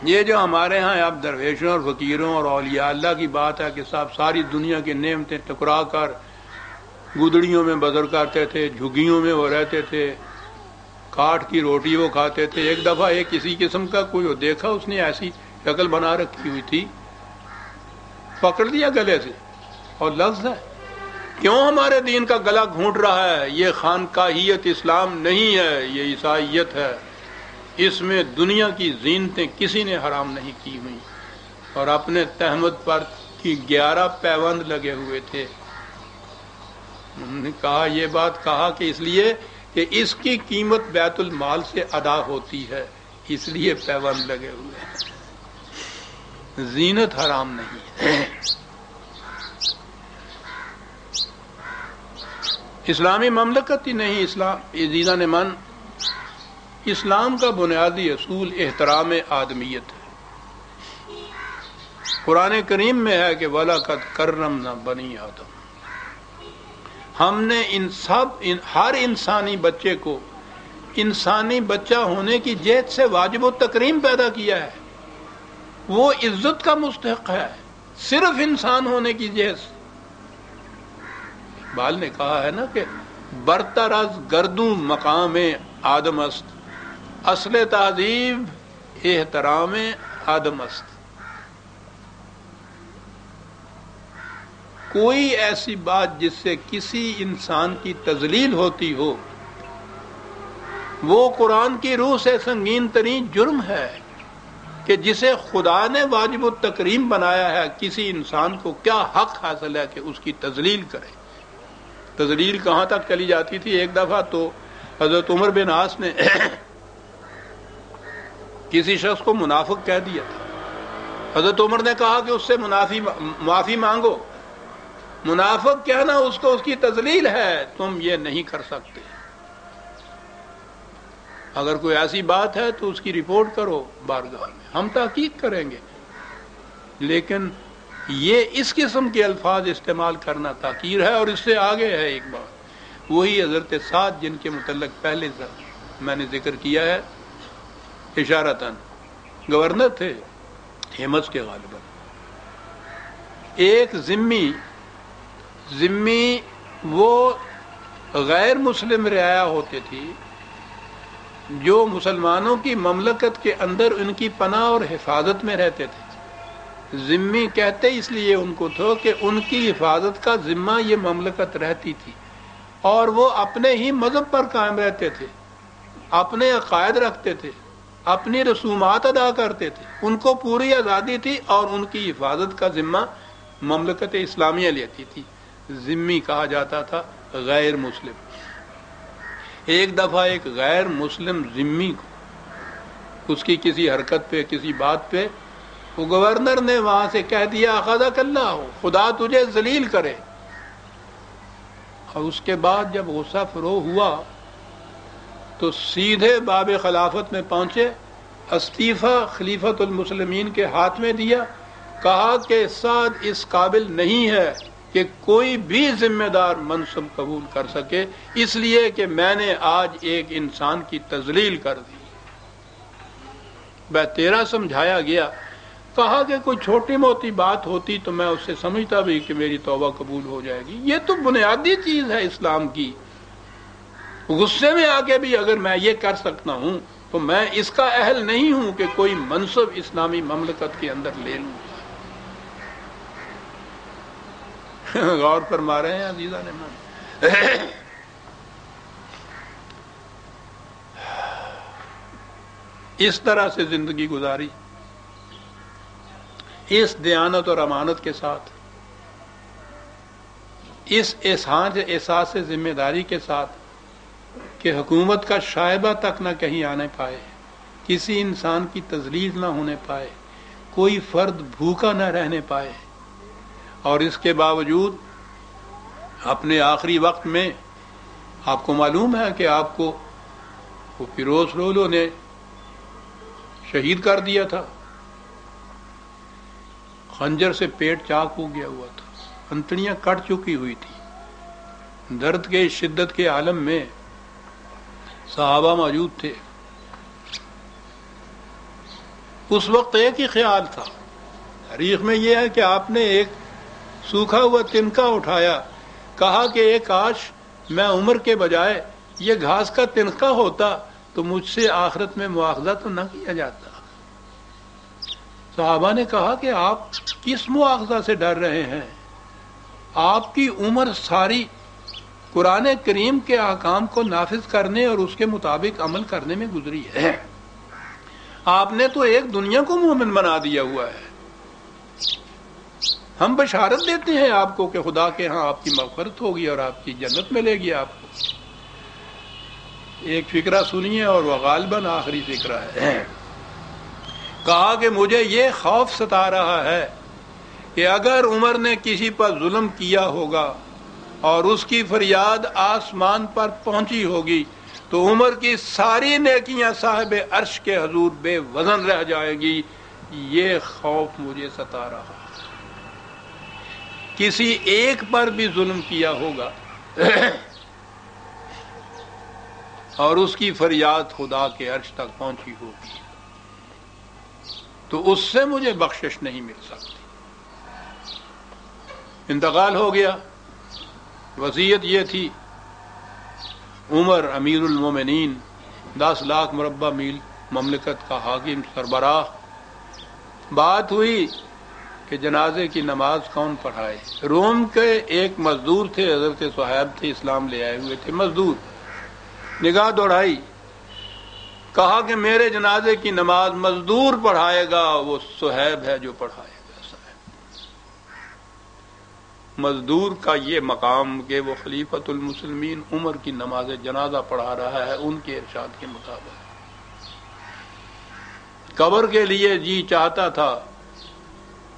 یہ جو ہمارے ہاں اب درویشوں اور فقیروں اور اولیاء اللہ کی بات ہے کہ صاحب ساری دنیا کی نعمتیں ٹکرا کر گودڑیوں میں بسر کرتے تھے، جھگیوں میں وہ رہتے تھے، کاٹ کی روٹی وہ کھاتے تھے. ایک دفعہ ایک کسی قسم کا کوئی دیکھا، اس نے ایسی شکل بنا رکھی ہوئی تھی، پکڑ لیا گلے سے. اور لفظ ہے کیوں ہمارے دین کا گلا گھونٹ رہا ہے؟ یہ خانقاہیت اسلام نہیں ہے، یہ عیسائیت ہے. اس میں دنیا کی زینتیں کسی نے حرام نہیں کی ہوئی، اور اپنے تہمت پر کی 11 پیوند لگے ہوئے تھے. انہوں نے کہا یہ بات کہا کہ اس لیے کہ اس کی قیمت بیت المال سے ادا ہوتی ہے، اس لیے پیوند لگے ہوئے ہیں. زینت حرام نہیں ہے. اسلامی مملکت ہی نہیں، اسلام عزیزان من، اسلام کا بنیادی اصول احترام آدمیت ہے. قرآن کریم میں ہے کہ وَلَقَدْ كَرَّمْنَا بَنِي آدم. ہم نے ہر انسانی بچے کو انسانی بچہ ہونے کی جہت سے واجب و تکریم پیدا کیا ہے. وہ عزت کا مستحق ہے صرف انسان ہونے کی جہت سے. اقبال نے کہا ہے نا کہ برتر از گردوں مقام آدم است، اصل تہذیب احترام آدم است. کوئی ایسی بات جس سے کسی انسان کی تذلیل ہوتی ہو، وہ قرآن کی روح سے سنگین ترین جرم ہے کہ جسے خدا نے واجب التکریم بنایا ہے، کسی انسان کو کیا حق حاصل ہے کہ اس کی تذلیل کرے. تذلیل کہاں تک چلی جاتی تھی؟ ایک دفعہ تو حضرت عمر بن عاص نے کسی شخص کو منافق کہہ دیا تھا. حضرت عمر نے کہا کہ اس سے معافی مانگو. منافق کہنا اس کو اس کی تذلیل ہے، تم یہ نہیں کر سکتے. اگر کوئی ایسی بات ہے تو اس کی رپورٹ کرو بارگاہ میں، ہم تحقیق کریں گے. لیکن یہ اس قسم کے الفاظ استعمال کرنا تحقیر ہے. اور اس سے آگے ہے ایک بات، وہی حضرت سعد جن کے متعلق پہلے میں نے ذکر کیا ہے اشارتاً، گورنر تھے ہمس کے غالباً. ایک ذمی وہ غیر مسلم رعایا ہوتے تھی جو مسلمانوں کی مملکت کے اندر ان کی پناہ اور حفاظت میں رہتے تھے. ذمی کہتے اس لیے ان کو تھا کہ ان کی حفاظت کا ذمہ یہ مملکت رہتی تھی، اور وہ اپنے ہی مذہب پر قائم رہتے تھے، اپنے عقائد رکھتے تھے، اپنی رسومات ادا کرتے تھے. ان کو پوری آزادی تھی اور ان کی حفاظت کا ذمہ مملکت اسلامیہ لیتی تھی. ذمی کہا جاتا تھا غیر مسلم. ایک دفعہ ایک غیر مسلم ذمی کو اس کی کسی حرکت پہ، کسی بات پہ، وہ گورنر نے وہاں سے کہہ دیا اخذک اللہ، خدا تجھے ذلیل کرے. اور اس کے بعد جب غصہ فروغ ہوا تو سیدھے باب خلافت میں پہنچے، استعفیٰ خلیفۃ المسلمین کے ہاتھ میں دیا، کہا کہ سعد اس قابل نہیں ہے کہ کوئی بھی ذمہ دار منصب قبول کر سکے، اس لیے کہ میں نے آج ایک انسان کی تذلیل کر دی. تیرا سمجھایا گیا. کہا کہ کوئی چھوٹی موٹی بات ہوتی تو میں اس سے سمجھتا بھی کہ میری توبہ قبول ہو جائے گی. یہ تو بنیادی چیز ہے اسلام کی. غصے میں آ کے بھی اگر میں یہ کر سکتا ہوں تو میں اس کا اہل نہیں ہوں کہ کوئی منصب اسلامی مملکت کے اندر لے لوں. غور فرما رہے ہیں عزیزان من. اس طرح سے زندگی گزاری، اس دیانت اور امانت کے ساتھ، اس احساس ذمہ داری کے ساتھ کہ حکومت کا شائبہ تک نہ کہیں آنے پائے، کسی انسان کی تذلیل نہ ہونے پائے، کوئی فرد بھوکا نہ رہنے پائے. اور اس کے باوجود اپنے آخری وقت میں آپ کو معلوم ہے کہ آپ کو وہ فیروز لولو نے شہید کر دیا تھا. خنجر سے پیٹ چاک ہو گیا ہوا تھا، انتڑیاں کٹ چکی ہوئی تھی. درد کے شدت کے عالم میں صحابہ موجود تھے. اس وقت ایک ہی خیال تھا. تاریخ میں یہ ہے کہ آپ نے ایک سوکھا ہوا تنکا اٹھایا, کہا کہ ایک کاش میں عمر کے بجائے یہ گھاس کا تنکا ہوتا تو مجھ سے آخرت میں مواخذہ تو نہ کیا جاتا. صحابہ نے کہا کہ آپ کس مواخذہ سے ڈر رہے ہیں؟ آپ کی عمر ساری قرآن کریم کے احکام کو نافذ کرنے اور اس کے مطابق عمل کرنے میں گزری ہے. آپ نے تو ایک دنیا کو مومن بنا دیا ہوا ہے. ہم بشارت دیتے ہیں آپ کو کہ خدا کے ہاں آپ کی مغفرت ہوگی اور آپ کی جنت ملے گی آپ کو. ایک فقرہ سنیے اور وہ غالباً آخری فقرہ ہے. کہا کہ مجھے یہ خوف ستا رہا ہے کہ اگر عمر نے کسی پر ظلم کیا ہوگا اور اس کی فریاد آسمان پر پہنچی ہوگی تو عمر کی ساری نیکیاں صاحب عرش کے حضور بے وزن رہ جائے گی. یہ خوف مجھے ستا رہا ہے. کسی ایک پر بھی ظلم کیا ہوگا اور اس کی فریاد خدا کے عرش تک پہنچی ہوگی تو اس سے مجھے بخشش نہیں مل سکتی. انتقال ہو گیا. وصیت یہ تھی, عمر امیر المومنین 10 لاکھ مربع میل مملکت کا حاکم سربراہ. بات ہوئی کہ جنازے کی نماز کون پڑھائے. روم کے ایک مزدور تھے, حضرت صہیب تھے, اسلام لے آئے ہوئے تھے مزدور. نگاہ دوڑائی, کہا کہ میرے جنازے کی نماز مزدور پڑھائے گا, وہ صہیب ہے جو پڑھائے گا. مزدور کا یہ مقام کہ وہ خلیفۃ المسلمین عمر کی نماز جنازہ پڑھا رہا ہے ان کے ارشاد کے مطابق. قبر کے لیے جی چاہتا تھا.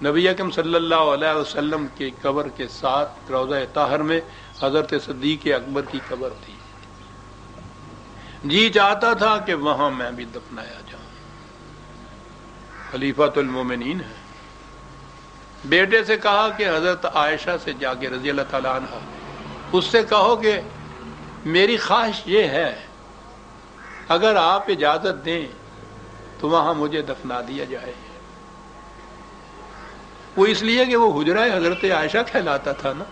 نبی اکرم صلی اللہ علیہ وسلم کی قبر کے ساتھ روضہ طاہر میں حضرت صدیق اکبر کی قبر تھی. جی چاہتا تھا کہ وہاں میں بھی دفنایا جاؤں. خلیفۃ المومنین ہے. بیٹے سے کہا کہ حضرت عائشہ سے جا کے رضی اللہ تعالیٰ عنہ اس سے کہو کہ میری خواہش یہ ہے اگر آپ اجازت دیں تو وہاں مجھے دفنا دیا جائے. وہ اس لیے کہ وہ حجرہ حضرت عائشہ کہلاتا تھا نا.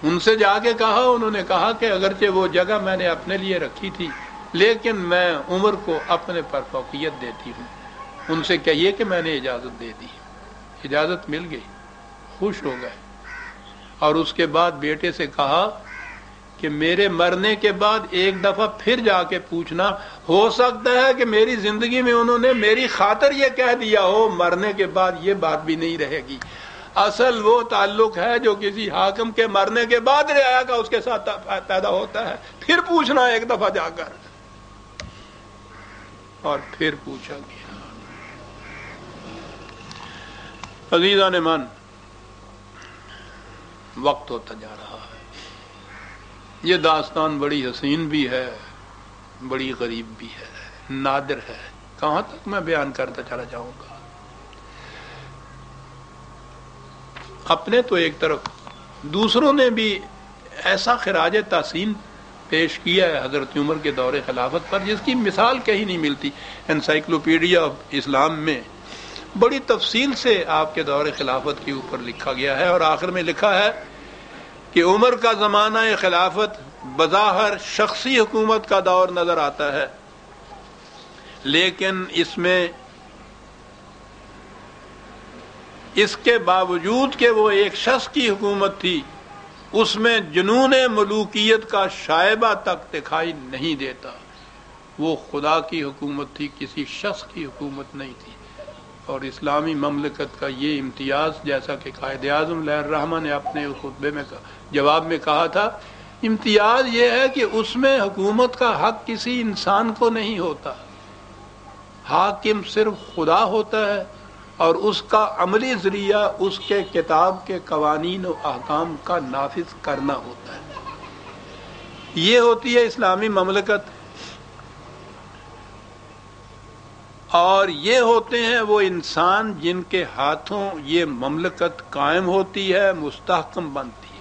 ان سے جا کے کہا, انہوں نے کہا کہ اگرچہ وہ جگہ میں نے اپنے لیے رکھی تھی لیکن میں عمر کو اپنے پر فوقیت دیتی ہوں. ان سے کہیے کہ میں نے اجازت دے دی. اجازت مل گئی, خوش ہو گئے. اور اس کے بعد بیٹے سے کہا کہ میرے مرنے کے بعد ایک دفعہ پھر جا کے پوچھنا, ہو سکتا ہے کہ میری زندگی میں انہوں نے میری خاطر یہ کہہ دیا ہو, مرنے کے بعد یہ بات بھی نہیں رہے گی. اصل وہ تعلق ہے جو کسی حاکم کے مرنے کے بعد رعایا کا اس کے ساتھ پیدا ہوتا ہے. پھر پوچھنا ایک دفعہ جا کر. اور پھر پوچھا گیا. عزیزان من, وقت ہوتا جا رہا ہے. یہ داستان بڑی حسین بھی ہے, بڑی غریب بھی ہے, نادر ہے. کہاں تک میں بیان کرتا چلا جاؤں گا. اپنے تو ایک طرف, دوسروں نے بھی ایسا خراج تحسین پیش کیا ہے حضرت عمر کے دور خلافت پر جس کی مثال کہیں نہیں ملتی. انسائکلوپیڈیا آف اسلام میں بڑی تفصیل سے آپ کے دور خلافت کے اوپر لکھا گیا ہے, اور آخر میں لکھا ہے کہ عمر کا زمانہ خلافت بظاہر شخصی حکومت کا دور نظر آتا ہے, لیکن اس میں اس کے باوجود کہ وہ ایک شخص کی حکومت تھی, اس میں جنون ملوکیت کا شائبہ تک دکھائی نہیں دیتا. وہ خدا کی حکومت تھی, کسی شخص کی حکومت نہیں تھی. اور اسلامی مملکت کا یہ امتیاز, جیسا کہ قائد اعظم علیہ الرحمہ نے اپنے خطبے میں جواب میں کہا تھا, امتیاز یہ ہے کہ اس میں حکومت کا حق کسی انسان کو نہیں ہوتا. حاکم صرف خدا ہوتا ہے اور اس کا عملی ذریعہ اس کے کتاب کے قوانین و احکام کا نافذ کرنا ہوتا ہے. یہ ہوتی ہے اسلامی مملکت. اور یہ ہوتے ہیں وہ انسان جن کے ہاتھوں یہ مملکت قائم ہوتی ہے, مستحکم بنتی ہے.